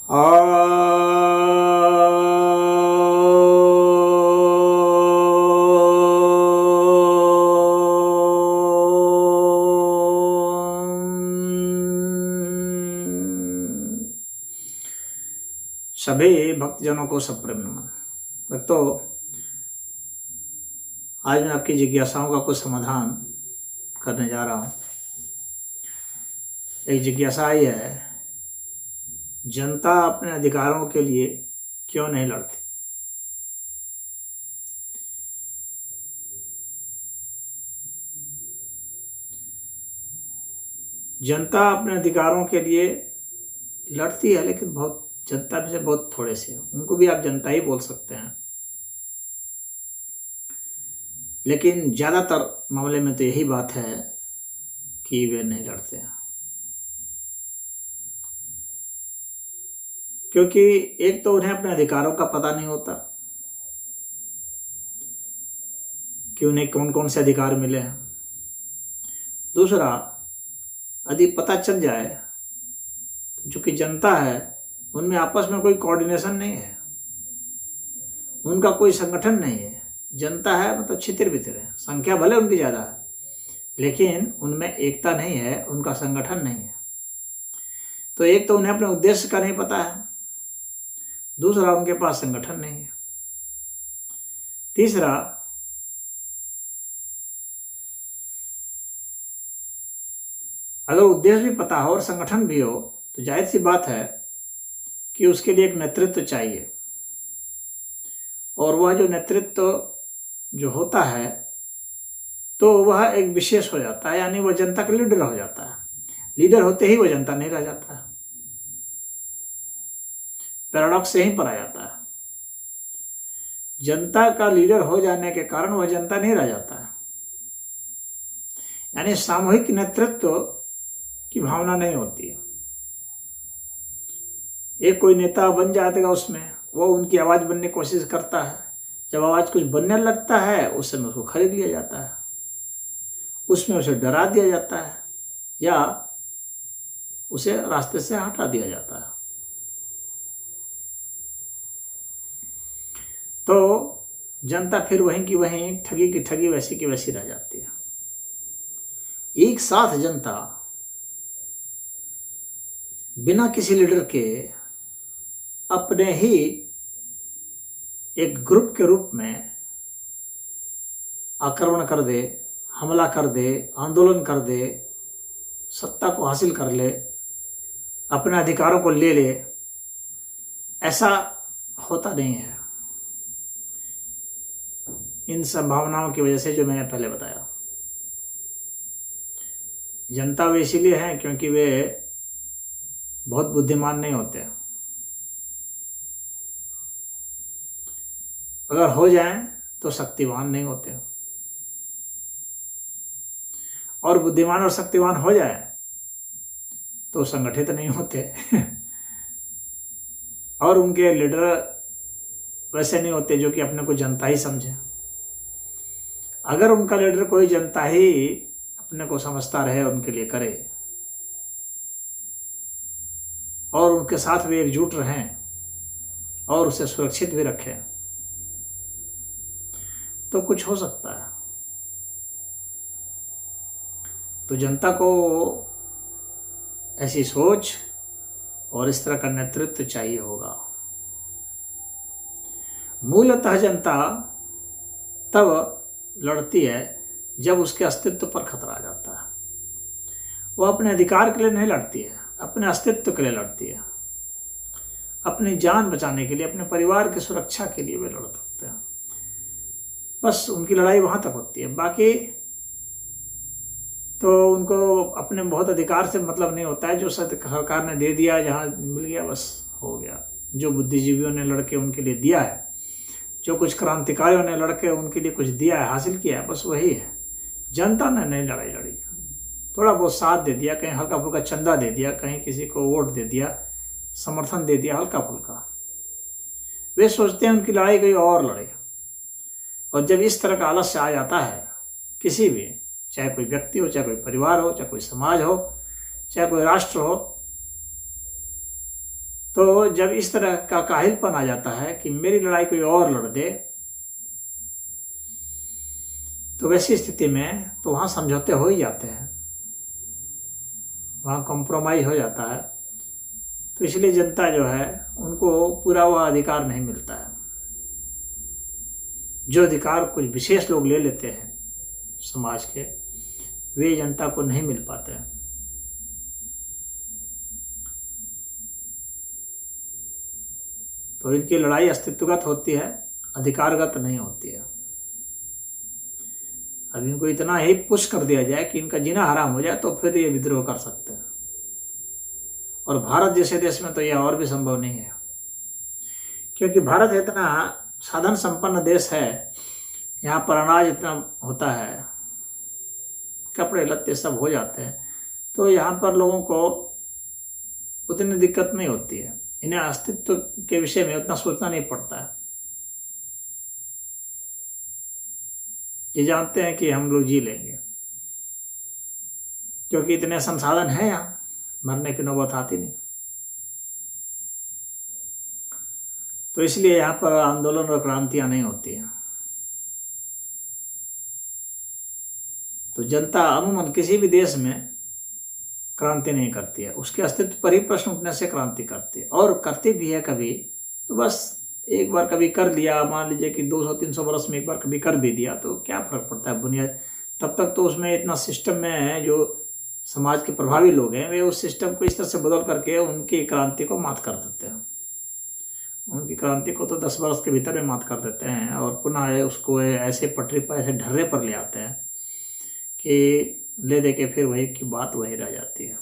सभी भक्तजनों को सप्रेम नमन। भक्तों, आज मैं आपकी जिज्ञासाओं का कुछ समाधान करने जा रहा हूँ। एक जिज्ञासा ये है, जनता अपने अधिकारों के लिए क्यों नहीं लड़ती? जनता अपने अधिकारों के लिए लड़ती है, लेकिन बहुत जनता में से बहुत थोड़े से, उनको भी आप जनता ही बोल सकते हैं। लेकिन ज़्यादातर मामले में तो यही बात है कि वे नहीं लड़ते हैं, क्योंकि एक तो उन्हें अपने अधिकारों का पता नहीं होता कि उन्हें कौन कौन से अधिकार मिले हैं। दूसरा, यदि पता चल जाए तो चूंकि जनता है, उनमें आपस में कोई कोऑर्डिनेशन नहीं है, उनका कोई संगठन नहीं है। जनता है मतलब छितिर बितिर है, संख्या भले उनकी ज़्यादा है, लेकिन उनमें एकता नहीं है, उनका संगठन नहीं है। तो एक तो उन्हें अपने उद्देश्य का नहीं पता है, दूसरा उनके पास संगठन नहीं है, तीसरा अगर उद्देश्य भी पता हो और संगठन भी हो तो जाहिर सी बात है कि उसके लिए एक नेतृत्व चाहिए, और वह जो नेतृत्व जो होता है तो वह एक विशेष हो जाता है, यानी वह जनता का लीडर हो जाता है। लीडर होते ही वह जनता नहीं रह जाता है, पैराडॉक्स यहीं पर आ जाता है। जनता का लीडर हो जाने के कारण वह जनता नहीं रह जाता है, यानी सामूहिक नेतृत्व की भावना नहीं होती है। एक कोई नेता बन जाएगा, उसमें वो उनकी आवाज़ बनने की कोशिश करता है। जब आवाज़ कुछ बनने लगता है उस समय उसको खरीद लिया जाता है, उसमें उसे डरा दिया जाता है या उसे रास्ते से हटा दिया जाता है। तो जनता फिर वहीं की वहीं, ठगी की ठगी, वैसी की वैसी रह जाती है। एक साथ जनता बिना किसी लीडर के अपने ही एक ग्रुप के रूप में आक्रमण कर दे, हमला कर दे, आंदोलन कर दे, सत्ता को हासिल कर ले, अपने अधिकारों को ले ले, ऐसा होता नहीं है इन संभावनाओं की वजह से जो मैंने पहले बताया। जनता वे इसीलिए हैं क्योंकि वे बहुत बुद्धिमान नहीं होते। अगर हो जाएं तो शक्तिवान नहीं होते, और बुद्धिमान और शक्तिवान हो जाए तो संगठित नहीं होते और उनके लीडर वैसे नहीं होते जो कि अपने को जनता ही समझे। अगर उनका लीडर कोई जनता ही अपने को समझता रहे, उनके लिए करे और उनके साथ भी एकजुट रहें और उसे सुरक्षित भी रखें, तो कुछ हो सकता है। तो जनता को ऐसी सोच और इस तरह का नेतृत्व चाहिए होगा। मूलतः जनता तब लड़ती है जब उसके अस्तित्व पर खतरा आ जाता है। वह अपने अधिकार के लिए नहीं लड़ती है, अपने अस्तित्व के लिए लड़ती है, अपनी जान बचाने के लिए, अपने परिवार की सुरक्षा के लिए वे लड़ सकते हैं। बस उनकी लड़ाई वहाँ तक होती है। बाकी तो उनको अपने बहुत अधिकार से मतलब नहीं होता है। जो सरकार ने दे दिया, जहाँ मिल गया, बस हो गया। जो बुद्धिजीवियों ने लड़के उनके लिए दिया है, जो कुछ क्रांतिकारियों ने लड़के उनके लिए कुछ दिया है, हासिल किया है, बस वही है। जनता ने नहीं लड़ाई लड़ी, थोड़ा बहुत साथ दे दिया, कहीं हल्का फुल्का चंदा दे दिया, कहीं किसी को वोट दे दिया, समर्थन दे दिया हल्का फुल्का। वे सोचते हैं उनकी लड़ाई कोई और लड़े। और जब इस तरह का आलस्य आ जाता है किसी भी, चाहे कोई व्यक्ति हो, चाहे कोई परिवार हो, चाहे कोई समाज हो, चाहे कोई राष्ट्र हो, तो जब इस तरह का काहिलपन आ जाता है कि मेरी लड़ाई कोई और लड़ दे, तो वैसी स्थिति में तो वहाँ समझौते हो ही जाते हैं, वहाँ कॉम्प्रोमाइज हो जाता है। तो इसलिए जनता जो है उनको पूरा वह अधिकार नहीं मिलता है। जो अधिकार कुछ विशेष लोग ले लेते हैं समाज के, वे जनता को नहीं मिल पाते हैं। तो इनकी लड़ाई अस्तित्वगत होती है, अधिकारगत नहीं होती है। अब इनको इतना ही पुश कर दिया जाए कि इनका जीना हराम हो जाए तो फिर ये विद्रोह कर सकते हैं। और भारत जैसे देश में तो यह और भी संभव नहीं है, क्योंकि भारत इतना साधन संपन्न देश है, यहाँ पर अनाज इतना होता है, कपड़े लत्ते सब हो जाते हैं, तो यहाँ पर लोगों को उतनी दिक्कत नहीं होती है। इन्हें अस्तित्व के विषय में उतना सोचना नहीं पड़ता है। ये जानते हैं कि हम लोग जी लेंगे, क्योंकि इतने संसाधन हैं, यहाँ मरने की नौबत आती नहीं। तो इसलिए यहाँ पर आंदोलन और क्रांतियां नहीं होती हैं। तो जनता अमूमन किसी भी देश में क्रांति नहीं करती है, उसके अस्तित्व पर ही प्रश्न उठने से क्रांति करती है। और करती भी है कभी तो बस एक बार कभी कर लिया, मान लीजिए कि 200-300 वर्ष में एक बार कभी कर भी दिया, तो क्या फर्क पड़ता है बुनियाद। तब तक तो उसमें इतना सिस्टम में है, जो समाज के प्रभावी लोग हैं वे उस सिस्टम को इस तरह से बदल करके उनकी क्रांति को मात कर देते हैं। उनकी क्रांति को तो 10 वर्ष के भीतर में मात कर देते हैं और पुनः उसको ऐसे पटरी पर, ऐसे ढर्रे पर ले आते हैं कि ले दे के फिर वही की बात वही रह जाती है।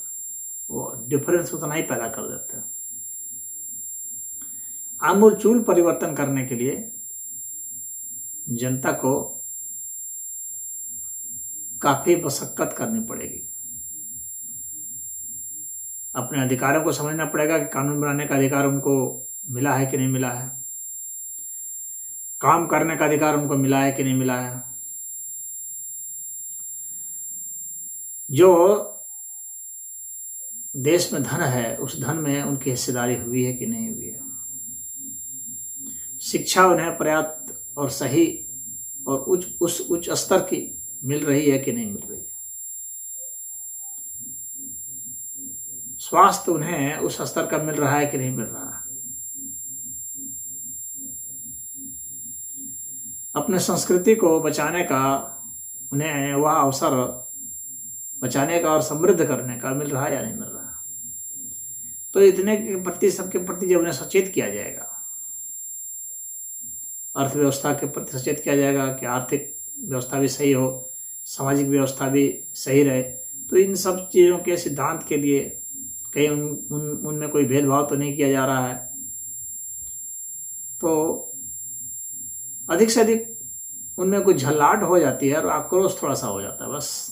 वो डिफरेंस उतना ही पैदा कर देते हैं। आमूलचूल परिवर्तन करने के लिए जनता को काफी मशक्कत करनी पड़ेगी। अपने अधिकारों को समझना पड़ेगा कि कानून बनाने का अधिकार उनको मिला है कि नहीं मिला है, काम करने का अधिकार उनको मिला है कि नहीं मिला है, जो देश में धन है उस धन में उनकी हिस्सेदारी हुई है कि नहीं हुई है, शिक्षा उन्हें पर्याप्त और सही और उच्च स्तर की मिल रही है कि नहीं मिल रही है, स्वास्थ्य उन्हें उस स्तर का मिल रहा है कि नहीं मिल रहा है, अपने संस्कृति को बचाने का उन्हें वह अवसर बचाने का और समृद्ध करने का मिल रहा है या नहीं मिल रहा है। तो इतने के प्रति, सबके प्रति जब उन्हें सचेत किया जाएगा, अर्थव्यवस्था के प्रति सचेत किया जाएगा कि आर्थिक व्यवस्था भी सही हो, सामाजिक व्यवस्था भी सही रहे, तो इन सब चीज़ों के सिद्धांत के लिए कहीं उनमें कोई भेदभाव तो नहीं किया जा रहा है, तो अधिक से अधिक उनमें कुछ झल्लाहट हो जाती है और आक्रोश थोड़ा सा हो जाता है बस।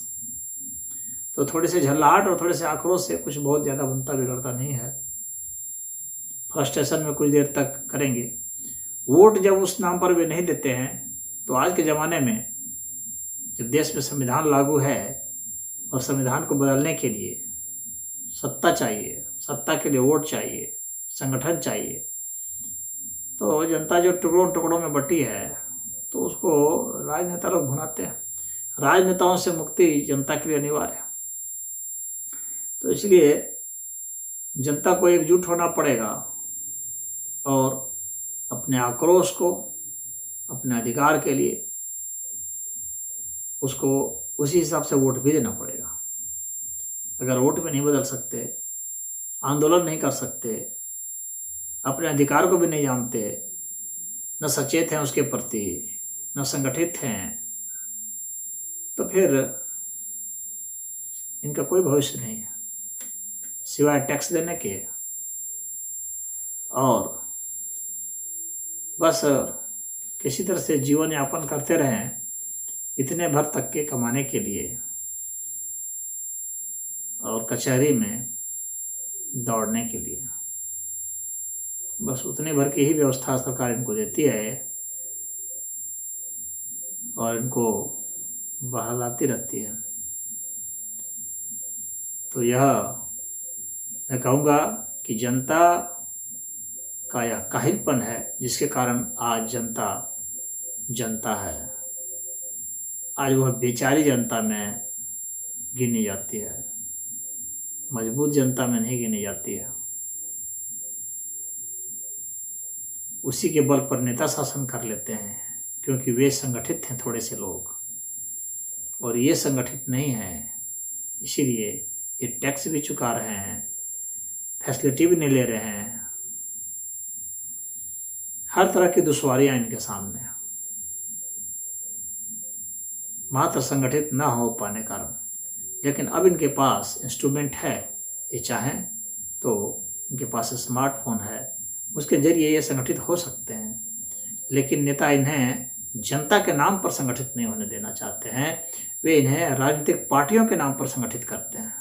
तो थोड़े से झल्लाहट और थोड़े से आक्रोश से कुछ बहुत ज़्यादा बनता बिगड़ता नहीं है। फ्रस्ट्रेशन में कुछ देर तक करेंगे। वोट जब उस नाम पर वे नहीं देते हैं, तो आज के ज़माने में जब देश में संविधान लागू है और संविधान को बदलने के लिए सत्ता चाहिए, सत्ता के लिए वोट चाहिए, संगठन चाहिए, तो जनता जो टुकड़ों टुकड़ों में बटी है तो उसको राजनेता लोग भुनाते हैं। राजनेताओं से मुक्ति जनता के लिए अनिवार्य है। तो इसलिए जनता को एकजुट होना पड़ेगा और अपने आक्रोश को, अपने अधिकार के लिए उसको उसी हिसाब से वोट भी देना पड़ेगा। अगर वोट में नहीं बदल सकते, आंदोलन नहीं कर सकते, अपने अधिकार को भी नहीं जानते, न सचेत हैं उसके प्रति, न संगठित हैं, तो फिर इनका कोई भविष्य नहीं है सिवाय टैक्स देने के और बस किसी तरह से जीवन यापन करते रहें इतने भर तक के कमाने के लिए और कचहरी में दौड़ने के लिए। बस उतने भर की ही व्यवस्था सरकार इनको देती है और इनको बहलाती रहती है। तो यह मैं कहूँगा कि जनता का यह काहिलपन है जिसके कारण आज जनता है, आज वह बेचारी जनता में गिनी जाती है, मजबूत जनता में नहीं गिनी जाती है। उसी के बल पर नेता शासन कर लेते हैं क्योंकि वे संगठित हैं थोड़े से लोग, और ये संगठित नहीं हैं, इसीलिए ये टैक्स भी चुका रहे हैं, फैसिलिटी भी नहीं ले रहे हैं, हर तरह की दुश्वारियां इनके सामने, मात्र संगठित ना हो पाने कारण। लेकिन अब इनके पास इंस्ट्रूमेंट है, ये चाहें तो इनके पास स्मार्टफोन है, उसके जरिए ये संगठित हो सकते हैं। लेकिन नेता इन्हें जनता के नाम पर संगठित नहीं होने देना चाहते हैं, वे इन्हें राजनीतिक पार्टियों के नाम पर संगठित करते हैं।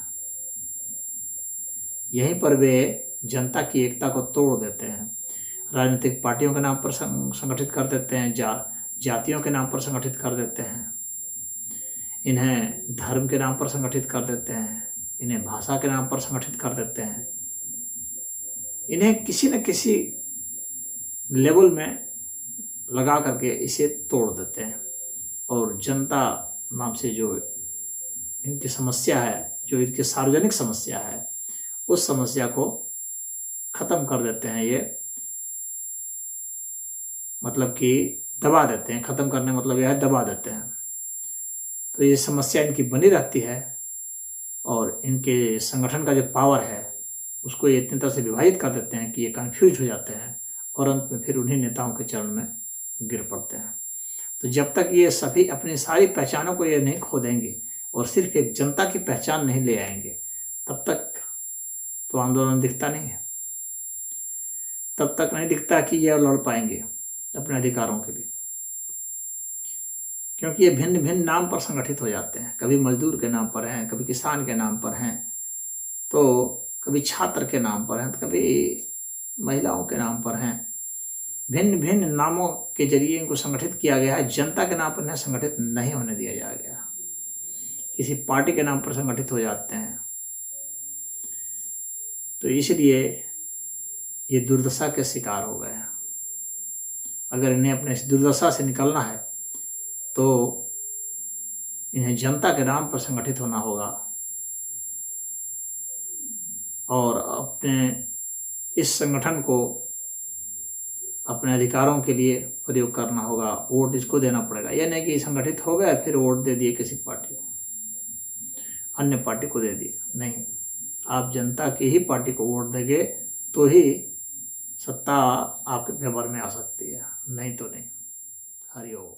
यहीं पर वे जनता की एकता को तोड़ देते हैं, राजनीतिक पार्टियों के नाम पर संगठित कर देते हैं, जातियों के नाम पर संगठित कर देते हैं, इन्हें धर्म के नाम पर संगठित कर देते हैं, इन्हें भाषा के नाम पर संगठित कर देते हैं, इन्हें किसी न किसी लेवल में लगा करके इसे तोड़ देते हैं। और जनता नाम से जो इनकी समस्या है, जो इनकी सार्वजनिक समस्या है, उस समस्या को ख़त्म कर देते हैं ये, मतलब कि दबा देते हैं। ख़त्म करने मतलब यह है दबा देते हैं। तो ये समस्या इनकी बनी रहती है और इनके संगठन का जो पावर है उसको ये इतनी तरह से विभाजित कर देते हैं कि ये कन्फ्यूज हो जाते हैं और अंत में फिर उन्हीं नेताओं के चरण में गिर पड़ते हैं। तो जब तक ये सभी अपनी सारी पहचानों को ये नहीं खो देंगे और सिर्फ एक जनता की पहचान नहीं ले आएंगे, तब तक तो आंदोलन दिखता नहीं है, तब तक नहीं दिखता कि ये लड़ पाएंगे अपने अधिकारों के लिए, क्योंकि ये भिन्न भिन्न नाम पर संगठित हो जाते हैं। कभी मजदूर के नाम पर हैं, कभी किसान के नाम पर हैं, तो कभी छात्र के नाम पर हैं, तो कभी महिलाओं के नाम पर हैं। भिन्न भिन्न नामों के जरिए इनको संगठित किया गया है। जनता के नाम पर इन्हें संगठित नहीं होने दिया जा गया, किसी पार्टी के नाम पर संगठित हो जाते हैं। तो इसलिए ये दुर्दशा के शिकार हो गए हैं। अगर इन्हें अपने इस दुर्दशा से निकलना है तो इन्हें जनता के नाम पर संगठित होना होगा और अपने इस संगठन को अपने अधिकारों के लिए प्रयोग करना होगा। वोट इसको देना पड़ेगा। यह नहीं कि संगठित हो गया फिर वोट दे दिए किसी पार्टी को, अन्य पार्टी को दे दिए, नहीं। आप जनता की ही पार्टी को वोट देंगे तो ही सत्ता आपके फेवर में आ सकती है, नहीं तो नहीं। हरि ओम।